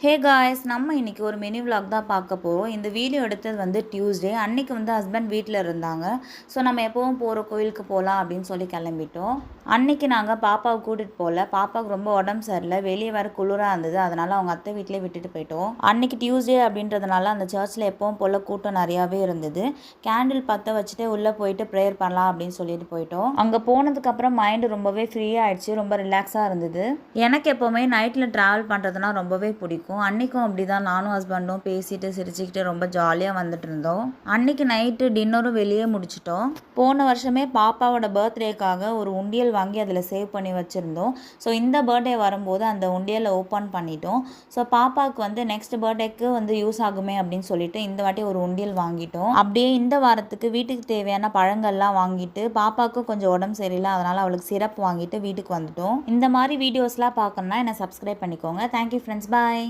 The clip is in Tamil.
ஹே காய்ஸ், நம்ம இன்னைக்கு ஒரு மினி vlog தான் பார்க்க போகிறோம். இந்த வீடியோ எடுத்தது வந்து டியூஸ்டே அன்னைக்கு வந்து ஹஸ்பண்ட் வீட்டில் இருந்தாங்க. ஸோ நம்ம எப்போவும் போகிற கோயிலுக்கு போகலாம் அப்படின்னு சொல்லி கிளம்பிட்டோம். அன்னைக்கு நாங்கள் பாப்பாவை கூட்டிகிட்டு போகல. பாப்பாவுக்கு ரொம்ப உடம்பு சரியில்லை, வெளியே வர குளிராக இருந்தது. அதனால் அவங்க அத்தை வீட்டிலே விட்டுட்டு போயிட்டோம். அன்னைக்கு டியூஸ்டே அப்படின்றதுனால அந்த சர்ச்சில் எப்பவும் போல் கூட்டம் நிறையாவே இருந்தது. கேண்டில் பற்ற வச்சுட்டு உள்ளே போயிட்டு ப்ரேயர் பண்ணலாம் அப்படின்னு சொல்லிட்டு போயிட்டோம். அங்கே போனதுக்கப்புறம் மைண்டு ரொம்பவே ஃப்ரீயாக ஆயிடுச்சு, ரொம்ப ரிலாக்ஸாக இருந்தது. எனக்கு எப்போவுமே நைட்டில் ட்ராவல் பண்ணுறதுனா ரொம்பவே பிடிக்கும். அன்னைக்கும் அப்படி தான் நானும் ஹஸ்பண்டும் பேசிட்டு சிரிச்சுக்கிட்டு ரொம்ப ஜாலியாக வந்துட்டு இருந்தோம். அன்னைக்கு நைட்டு டின்னரும் வெளியே முடிச்சிட்டோம். போன வருஷமே பாப்பாவோட பர்த்டேக்காக ஒரு உண்டியல் வாங்கி அதில் சேவ் பண்ணி வச்சுருந்தோம். ஸோ இந்த பர்த்டே வரும்போது அந்த உண்டியலை ஓப்பன் பண்ணிட்டோம். ஸோ பாப்பாவுக்கு வந்து நெக்ஸ்ட் பர்த்டேக்கு வந்து யூஸ் ஆகுமே அப்படின்னு சொல்லிட்டு இந்த வாட்டி ஒரு உண்டியல் வாங்கிட்டோம். அப்படியே இந்த வாரத்துக்கு வீட்டுக்கு தேவையான பழங்கள்லாம் வாங்கிட்டு, பாப்பாவுக்கும் கொஞ்சம் உடம்பு சரியில்லை, அதனால் அவளுக்கு சிரப் வாங்கிட்டு வீட்டுக்கு வந்துட்டோம். இந்த மாதிரி வீடியோஸ்லாம் பார்க்கணுன்னா என்னை சப்ஸ்கிரைப் பண்ணிக்கோங்க. தேங்க்யூ ஃப்ரெண்ட்ஸ், பாய்.